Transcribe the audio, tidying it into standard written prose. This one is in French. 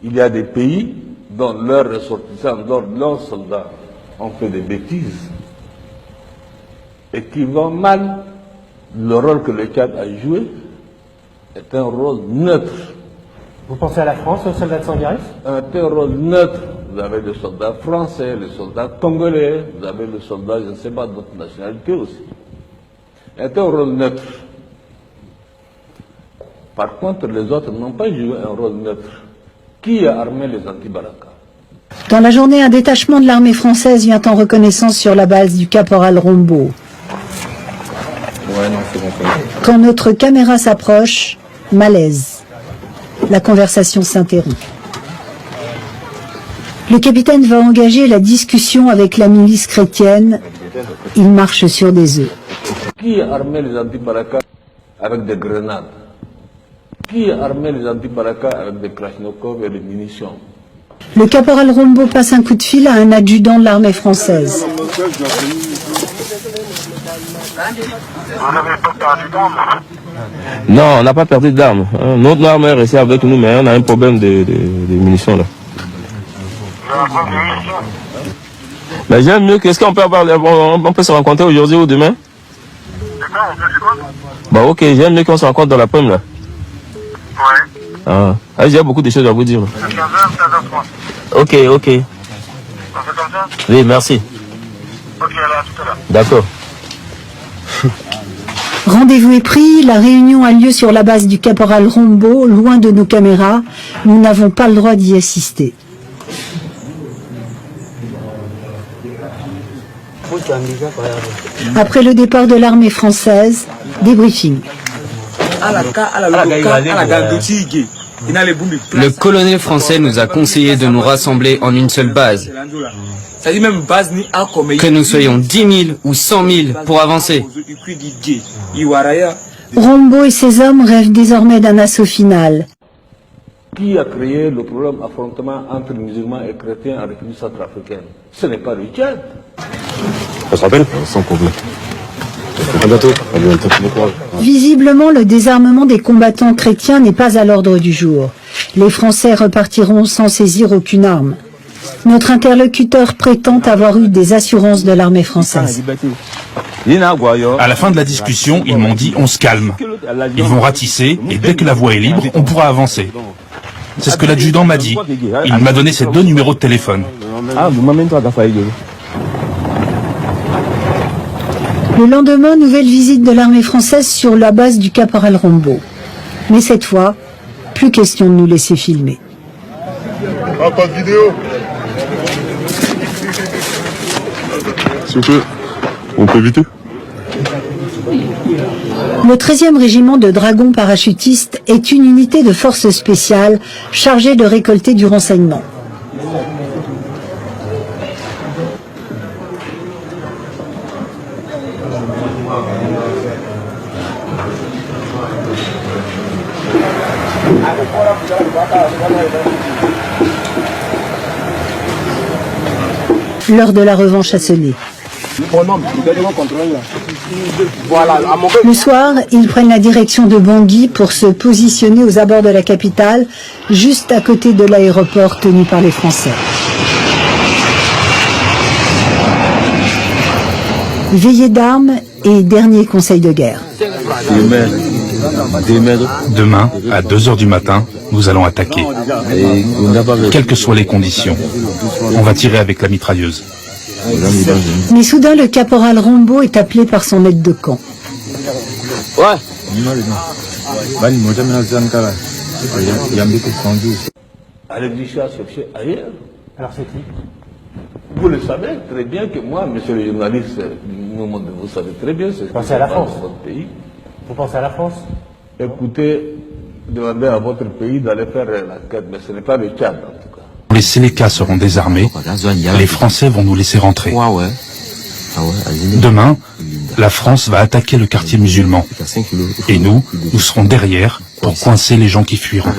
Il y a des pays dont leurs ressortissants, dont leurs soldats ont fait des bêtises et qui vont mal. Le rôle que le Tchad a joué est un rôle neutre. Vous pensez à la France, aux soldats de Sangaris? C'est un rôle neutre. Vous avez les soldats français, les soldats congolais, vous avez les soldats, je ne sais pas, d'autres nationalités aussi. C'est un rôle neutre. Par contre, les autres n'ont pas joué un rôle neutre. Qui a armé les anti-Balaka? Dans la journée, un détachement de l'armée française vient en reconnaissance sur la base du caporal Rombaud. Quand notre caméra s'approche, malaise. La conversation s'interrompt. Le capitaine va engager la discussion avec la milice chrétienne. Il marche sur des œufs. Qui a armé les anti-Balaka avec des grenades? Qui a armé les anti-Balaka avec des Kalachnikov et des munitions? Le caporal Rombaud passe un coup de fil à un adjudant de l'armée française. Non, on n'a pas perdu d'armes. Notre arme est restée avec nous, mais on a un problème de munitions là. Mais j'aime mieux, qu'est-ce qu'on peut avoir, on peut se rencontrer aujourd'hui ou demain? Bah ok, j'aime mieux qu'on se rencontre dans l'après-midi là. Ah, j'ai beaucoup de choses à vous dire. Ok. Oui, merci. D'accord. Rendez-vous est pris, la réunion a lieu sur la base du caporal Rombaud, loin de nos caméras. Nous n'avons pas le droit d'y assister. Après le départ de l'armée française, débriefing. Le colonel français nous a conseillé de nous rassembler en une seule base. Que nous soyons 10 000 ou 100 000 pour avancer. Rombaud et ses hommes rêvent désormais d'un assaut final. Qui a créé le problème affrontement entre musulmans et chrétiens en République centrafricaine? Ce n'est pas le Tchad. On se rappelle? Sans problème. À bientôt. Visiblement, le désarmement des combattants chrétiens n'est pas à l'ordre du jour. Les Français repartiront sans saisir aucune arme. Notre interlocuteur prétend avoir eu des assurances de l'armée française. À la fin de la discussion, ils m'ont dit on se calme. Ils vont ratisser et dès que la voie est libre, on pourra avancer. C'est ce que l'adjudant m'a dit. Il m'a donné ses 2 numéros de téléphone. Le lendemain, nouvelle visite de l'armée française sur la base du caporal Rombaud. Mais cette fois, plus question de nous laisser filmer. Ah, pas de vidéo. S'il vous plaît, on peut éviter. Le 13e régiment de dragons parachutistes est une unité de forces spéciales chargée de récolter du renseignement. L'heure de la revanche a sonné. Le soir, ils prennent la direction de Bangui pour se positionner aux abords de la capitale, juste à côté de l'aéroport tenu par les Français. Veillée d'armes et dernier conseil de guerre. Demain, à 2 h du matin, nous allons attaquer. Quelles que soient les conditions, on va tirer avec la mitrailleuse. Mais soudain, le caporal Rombaud est appelé par son aide de camp. Allez-y chercher ailleurs. Alors c'est qui? Vous le savez très bien que moi, monsieur le journaliste, vous savez très bien ce que Pensez à la France. votre pays. Vous pensez à la France? Écoutez, demandez à votre pays d'aller faire l'enquête, mais ce n'est pas le Tchad en tout cas. Les Sélékas seront désarmés, les Français vont nous laisser rentrer. Demain, la France va attaquer le quartier musulman. Et nous serons derrière pour coincer les gens qui fuiront.